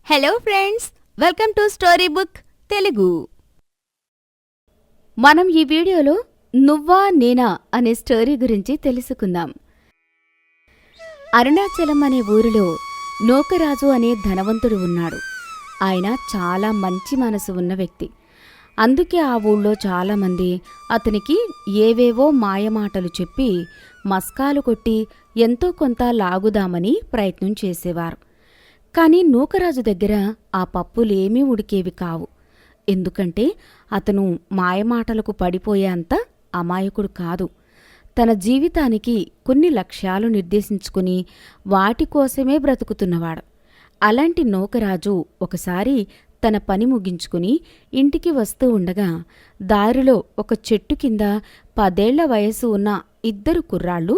Hello friends, welcome to story book Telugu. మనం ఈ వీడియోలో నువ్వా నేనా అనే స్టోరీ గురించి తెలుసుకుందాం. అరుణాచలం అనే ఊరిలో నూకరాజు అనే ధనవంతుడు ఉన్నాడు. ఆయన చాలా మంచి మనసు ఉన్న వ్యక్తి. అందుకే ఆ ఊళ్ళో చాలామంది అతనికి ఏవేవో మాయమాటలు చెప్పి మస్కాలు కొట్టి ఎంతో కొంత లాగుదామని ప్రయత్నం చేసేవారు. కాని నూకరాజు దగ్గర ఆ పప్పులేమీ ఉడికేవి కావు. ఎందుకంటే అతను మాయమాటలకు పడిపోయే అంత అమాయకుడు కాదు. తన జీవితానికి కొన్ని లక్ష్యాలు నిర్దేశించుకుని వాటి కోసమే బ్రతుకుతున్నవాడు. అలాంటి నూకరాజు ఒకసారి తన పని ముగించుకుని ఇంటికి వస్తూ ఉండగా దారిలో ఒక చెట్టు కింద 10 ఏళ్ల వయసు ఉన్న 2 కుర్రాళ్ళు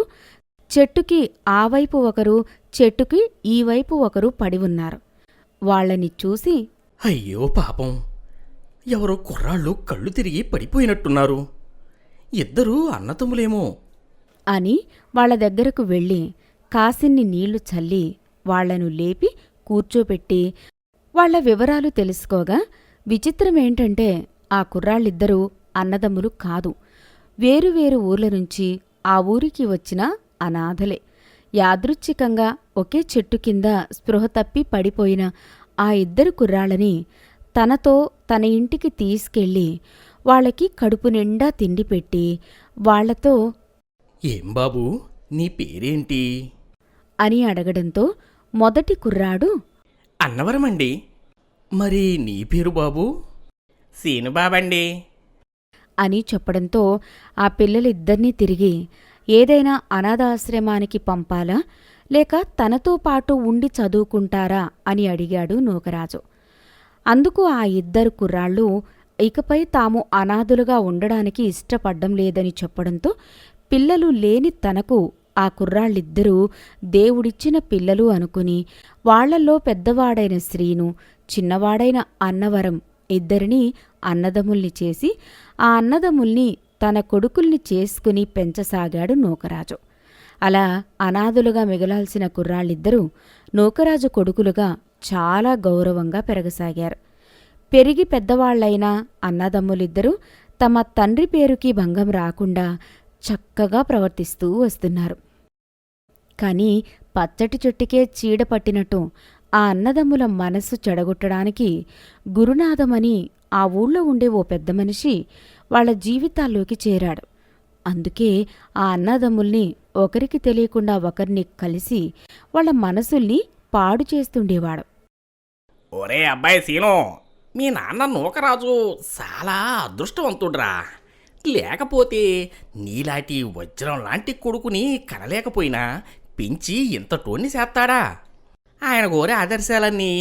చెట్టుకి ఆ వైపు ఒకరు, చెట్టుకి ఈ వైపు ఒకరు పడి ఉన్నారు. వాళ్ళని చూసి, అయ్యో పాపం, ఎవరో కుర్రాళ్ళు కళ్ళు తిరిగి పడిపోయినట్టున్నారు. ఇద్దరూ అన్నతమ్ములేమో అని వాళ్ళ దగ్గరకు వెళ్ళి కాసిన్ని నీళ్లు చల్లి వాళ్లను లేపి కూర్చోపెట్టి వాళ్ల వివరాలు తెలుసుకోగా విచిత్రమేంటంటే ఆ కుర్రాళ్ళిద్దరూ అన్నదమ్ములు కాదు, వేరువేరు ఊర్ల నుంచి ఆ ఊరికి వచ్చిన అనాథలే. యాదృచ్ఛికంగా ఒకే చెట్టు కింద స్పృహ తప్పి పడిపోయిన ఆ 2 కుర్రాళ్ళని తనతో తన ఇంటికి తీసుకెళ్ళి వాళ్ళకి కడుపు నిండా తిండి పెట్టి వాళ్లతో, ఏం బాబూ, నీ పేరేంటి అని అడగడంతో మొదటి కుర్రాడు, అన్నవరమండి. మరి నీ పేరు బాబూ? సీనుబాబండి అని చెప్పడంతో ఆ పిల్లలిద్దరినీ తిరిగి ఏదైనా అనాథాశ్రమానికి పంపాలా లేక తనతో పాటు ఉండి చదువుకుంటారా అని అడిగాడు నూకరాజు. అందుకు ఆ 2 కుర్రాళ్ళు ఇకపై తాము అనాథులుగా ఉండడానికి ఇష్టపడ్డం లేదని చెప్పడంతో పిల్లలు లేని తనకు ఆ కుర్రాళ్ళిద్దరూ దేవుడిచ్చిన పిల్లలు అనుకుని వాళ్లల్లో పెద్దవాడైన శ్రీను, చిన్నవాడైన అన్నవరం ఇద్దరినీ అన్నదమ్ముల్ని చేసి ఆ అన్నదమ్ముల్ని తన కొడుకుల్ని చేసుకుని పెంచసాగాడు నూకరాజు. అలా అనాథులుగా మిగలాల్సిన కుర్రాళ్ళిద్దరూ నూకరాజు కొడుకులుగా చాలా గౌరవంగా పెరగసాగారు. పెరిగి పెద్దవాళ్లైన అన్నదమ్ములిద్దరూ తమ తండ్రి పేరుకి భంగం రాకుండా చక్కగా ప్రవర్తిస్తూ వస్తున్నారు. కాని పచ్చటి చెట్టుకే చీడ పట్టినట్టు ఆ అన్నదమ్ముల మనస్సు చెడగొట్టడానికి గురునాథమని ఆ ఊళ్ళో ఉండే ఓ పెద్ద మనిషి వాళ్ల జీవితాల్లోకి చేరాడు. అందుకే ఆ అన్నదమ్ముల్ని ఒకరికి తెలియకుండా ఒకరిని కలిసి వాళ్ల మనసుల్ని పాడు చేస్తుండేవాడు. ఒరే అబ్బాయి సీను, మీ నాన్న నూకరాజు చాలా అదృష్టవంతుడ్రా. లేకపోతే నీలాంటి వజ్రం లాంటి కొడుకుని కనలేకపోయినా పెంచి ఇంత టోన్ని చేస్తాడా? ఆయన కోరే ఆదర్శాలన్నీ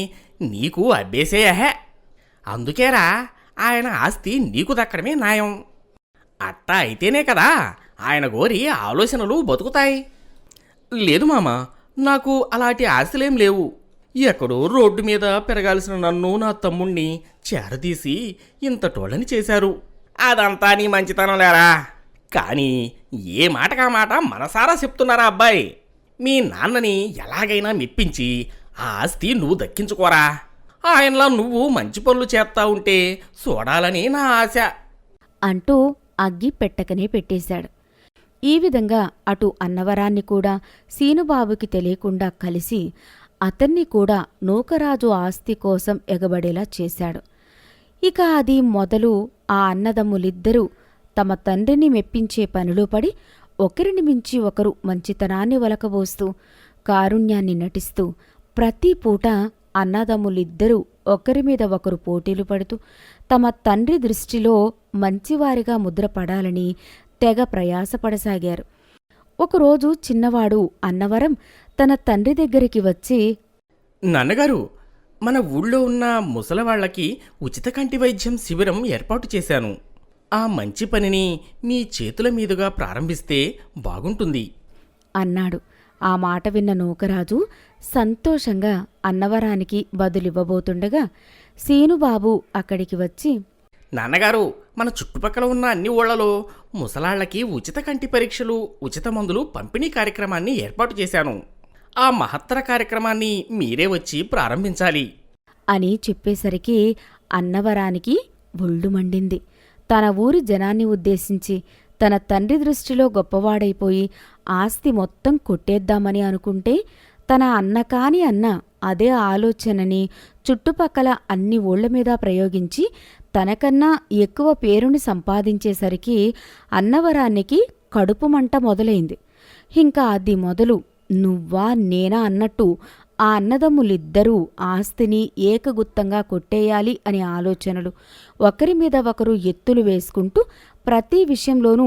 నీకు అబ్బేసేయహే. అందుకేరా ఆయన ఆస్తి నీకు దక్కడమే న్యాయం. అట్టా అయితేనే కదా ఆయన గోరి ఆలోచనలు బతుకుతాయి. లేదు మామ, నాకు అలాంటి ఆశలేం లేవు. ఎక్కడో రోడ్డు మీద పెరగాల్సిన నన్ను, నా తమ్ముణ్ణి చేరదీసి ఇంత టోళ్ళని చేశారు. అదంతా నీ మంచితనం లేరా. కానీ ఏ మాటకా మాట మనసారా చెప్తున్నారా అబ్బాయి? మీ నాన్నని ఎలాగైనా మెప్పించి ఆ ఆస్తి నువ్వు దక్కించుకోరా. ఆయనలా నువ్వు మంచి పనులు చేస్తా ఉంటే చూడాలని నా ఆశ అంటూ అగ్గి పెట్టకనే పెట్టేశాడు. ఈ విధంగా అటు అన్నవరాన్ని కూడా సీనుబాబుకి తెలియకుండా కలిసి అతన్ని కూడా నూకరాజు ఆస్తి కోసం ఎగబడేలా చేశాడు. ఇక అది మొదలు ఆ అన్నదమ్ములిద్దరూ తమ తండ్రిని మెప్పించే పనిలో పడి ఒకరిని మించి ఒకరు మంచితనాన్ని ఒలకబోస్తూ కారుణ్యాన్ని నటిస్తూ ప్రతి పూట అన్నదమ్ములిద్దరూ ఒకరిమీద ఒకరు పోటీలు పడుతూ తమ తండ్రి దృష్టిలో మంచివారిగా ముద్రపడాలని తెగ ప్రయాసపడసాగారు. ఒకరోజు చిన్నవాడు అన్నవరం తన తండ్రి దగ్గరికి వచ్చి, నాన్నగారు, మన ఊళ్ళో ఉన్న ముసలవాళ్లకి ఉచిత కంటి వైద్యం శిబిరం ఏర్పాటు చేశాను. ఆ మంచి పనిని మీ చేతుల మీదుగా ప్రారంభిస్తే బాగుంటుంది అన్నాడు. ఆ మాట విన్న నూకరాజు సంతోషంగా అన్నవరానికి బదులివ్వబోతుండగా సీనుబాబు అక్కడికి వచ్చి, నాన్నగారు, మన చుట్టుపక్కల ఉన్న అన్ని ఊళ్ళలో ముసలాళ్లకి ఉచిత కంటి పరీక్షలు, ఉచిత మందులు పంపిణీ కార్యక్రమాన్ని ఏర్పాటు చేశాను. ఆ మహత్తర కార్యక్రమాన్ని మీరే వచ్చి ప్రారంభించాలి అని చెప్పేసరికి అన్నవరానికి ఒళ్ళు మండింది. తన ఊరి జనాన్ని ఉద్దేశించి తన తండ్రి దృష్టిలో గొప్పవాడైపోయి ఆస్తి మొత్తం కొట్టేద్దామని అనుకుంటే తన అన్న కాని అన్న అదే ఆలోచనని చుట్టుపక్కల అన్ని ఊళ్ల మీద ప్రయోగించి తనకన్నా ఎక్కువ పేరుని సంపాదించేసరికి అన్నవరానికి కడుపు మంట మొదలైంది. ఇంకా అది మొదలు నువ్వా నేనా అన్నట్టు ఆ అన్నదమ్ములిద్దరూ ఆస్తిని ఏకగుత్తంగా కొట్టేయాలి అనే ఆలోచనలు, ఒకరి మీద ఒకరు ఎత్తులు వేసుకుంటూ ప్రతి విషయంలోనూ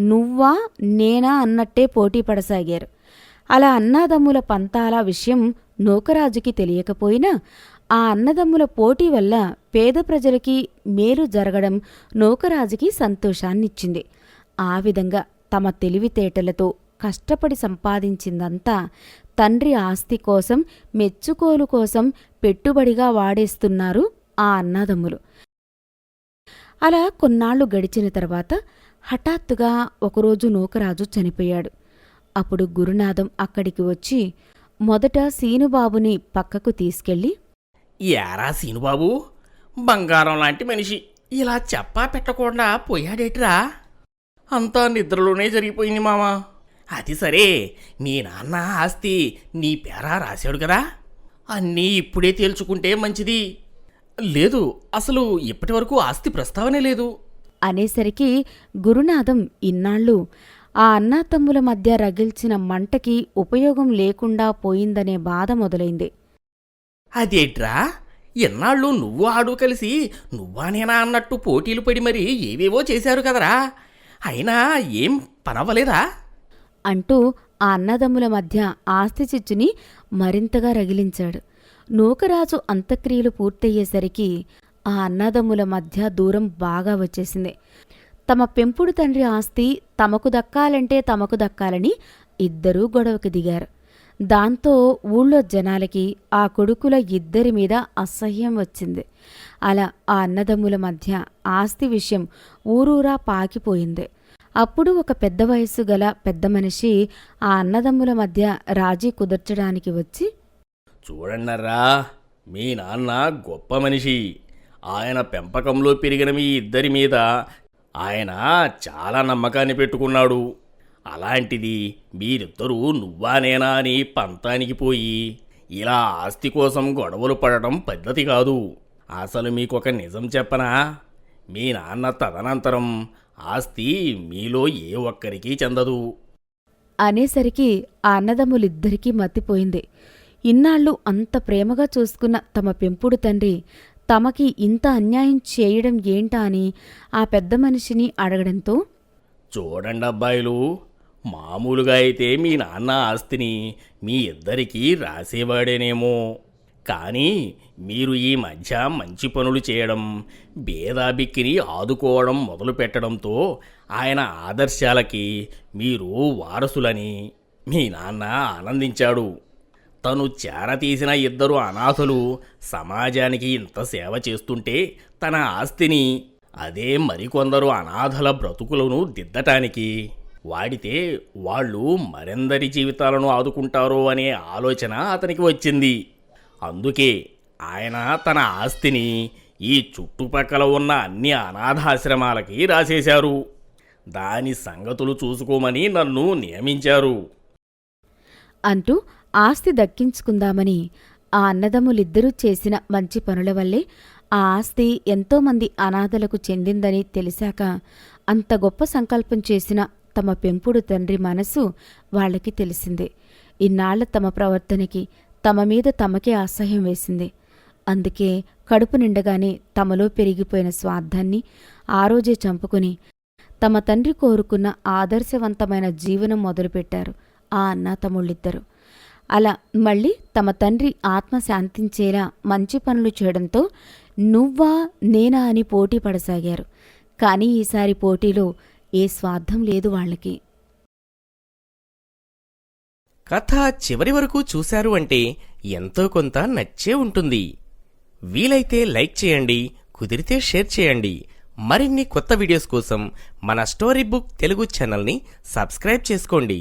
నువ్వా నేనా అన్నట్టే పోటీ పడసాగారు. అలా అన్నదమ్ముల పంతాల విషయం నూకరాజుకి తెలియకపోయినా ఆ అన్నదమ్ముల పోటీ వల్ల పేద ప్రజలకి మేలు జరగడం నూకరాజుకి సంతోషాన్నిచ్చింది. ఆ విధంగా తమ తెలివితేటలతో కష్టపడి సంపాదించిందంతా తండ్రి ఆస్తి కోసం, మెచ్చుకోలు కోసం పెట్టుబడిగా వాడేస్తున్నారు ఆ అన్నదమ్ములు. అలా కొన్నాళ్లు గడిచిన తర్వాత హఠాత్తుగా ఒకరోజు నూకరాజు చనిపోయాడు. అప్పుడు గురునాథం అక్కడికి వచ్చి మొదట సీనుబాబుని పక్కకు తీసుకెళ్ళి, యారా సీనుబాబు, బంగారం లాంటి మనిషి ఇలా చెప్పా పెట్టకుండా పోయాడేట్రా? అంతా నిద్రలోనే జరిగిపోయింది మామా. అది సరే, మీ నాన్న ఆస్తి నీ పేరా రాశాడు కదా, అన్నీ ఇప్పుడే తేల్చుకుంటే మంచిది. లేదు, అసలు ఇప్పటివరకు ఆస్తి ప్రస్తావనే లేదు అనేసరికి గురునాథం ఇన్నాళ్ళు ఆ అన్నాతమ్ముల మధ్య రగిల్చిన మంటకి ఉపయోగం లేకుండా పోయిందనే బాధ మొదలైంది. అదేట్రా, ఎన్నాళ్ళు నువ్వు ఆడు కలిసి నువ్వా నేనా అన్నట్టు పోటీలు పడి మరి ఏవేవో చేశారు కదరా, అయినా ఏం పనవ్వలేదా అంటూ ఆ అన్నదమ్ముల మధ్య ఆస్తి చిచ్చుని మరింతగా రగిలించాడు. నూకరాజు అంత్యక్రియలు పూర్తయ్యేసరికి ఆ అన్నదమ్ముల మధ్య దూరం బాగా వచ్చేసింది. తమ పెంపుడు తండ్రి ఆస్తి తమకు దక్కాలని ఇద్దరూ గొడవకి దిగారు. దాంతో ఊళ్ళో జనాలకి ఆ కొడుకుల ఇద్దరి మీద అసహ్యం వచ్చింది. అలా ఆ అన్నదమ్ముల మధ్య ఆస్తి విషయం ఊరూరా పాకిపోయింది. అప్పుడు ఒక పెద్ద వయస్సు గల పెద్ద మనిషి ఆ అన్నదమ్ముల మధ్య రాజీ కుదర్చడానికి వచ్చి, చూడన్నర్రా, మీ నాన్న గొప్ప మనిషి. ఆయన పెంపకంలో పెరిగిన మీ ఇద్దరి మీద ఆయన చాలా నమ్మకాన్ని పెట్టుకున్నాడు. అలాంటిది మీరిద్దరూ నువ్వా నేనా అని పంతానికి పోయి ఇలా ఆస్తి కోసం గొడవలు పడటం పద్ధతి కాదు. అసలు మీకొక నిజం చెప్పనా, మీ నాన్న తదనంతరం ఆస్తి మీలో ఏ ఒక్కరికీ చెందదు అనేసరికి ఆ అన్నదమ్ములిద్దరికీ మతిపోయింది. ఇన్నాళ్ళు అంత ప్రేమగా చూసుకున్న తమ పెంపుడు తండ్రి తమకి ఇంత అన్యాయం చేయడం ఏంటా అని ఆ పెద్ద మనిషిని అడగడంతో, చూడండి అబ్బాయిలు, మామూలుగా అయితే మీ నాన్న ఆస్తిని మీ ఇద్దరికీ రాసేవాడేనేమో, కానీ మీరు ఈ మధ్య మంచి పనులు చేయడం, బేదాబిక్కిని ఆదుకోవడం మొదలు పెట్టడంతో ఆయన ఆదర్శాలకి మీరు వారసులని మీ నాన్న ఆనందించాడు. తను చేరతీసిన ఇద్దరు అనాథులు సమాజానికి ఇంత సేవ చేస్తుంటే తన ఆస్తిని అదే మరికొందరు అనాథల బ్రతుకులను దిద్దటానికి వాడితే వాళ్ళు మరెందరి జీవితాలను ఆదుకుంటారో అనే ఆలోచన అతనికి వచ్చింది. అందుకే ఆయన తన ఆస్తిని ఈ చుట్టుపక్కల ఉన్న అన్ని అనాథాశ్రమాలకి రాసేశారు. దాని సంగతులు చూసుకోమని నన్ను నియమించారు అంటూ ఆస్తి దక్కించుకుందామని ఆ అన్నదమ్ములిద్దరూ చేసిన మంచి పనుల వల్లే ఆ ఆస్తి ఎంతోమంది అనాథలకు చెందిందని తెలిసాక అంత గొప్ప సంకల్పం చేసిన తమ పెంపుడు తండ్రి మనసు వాళ్ళకి తెలిసింది. ఇన్నాళ్ల తమ ప్రవర్తనకి తమ మీద తమకే అసహ్యం వేసింది. అందుకే కడుపు నిండగానే తమలో పెరిగిపోయిన స్వార్థాన్ని ఆ రోజే చంపుకుని తమ తండ్రి కోరుకున్న ఆదర్శవంతమైన జీవనం మొదలుపెట్టారు ఆ అన్నాతమ్ముళ్ళిద్దరూ. అలా మళ్ళీ తమ తండ్రి ఆత్మ శాంతించేలా మంచి పనులు చేయడంతో నువ్వా నేనా అని పోటీ పడసాగారు. కానీ ఈసారి పోటీలో ఏ స్వార్థం లేదు వాళ్ళకి. కథ చివరి వరకు చూశారు అంటే ఎంతో కొంత నచ్చే ఉంటుంది. వీలైతే లైక్ చేయండి, కుదిరితే షేర్ చేయండి. మరిన్ని కొత్త వీడియోస్ కోసం మన స్టోరీ బుక్ తెలుగు ఛానల్ని సబ్స్క్రైబ్ చేసుకోండి.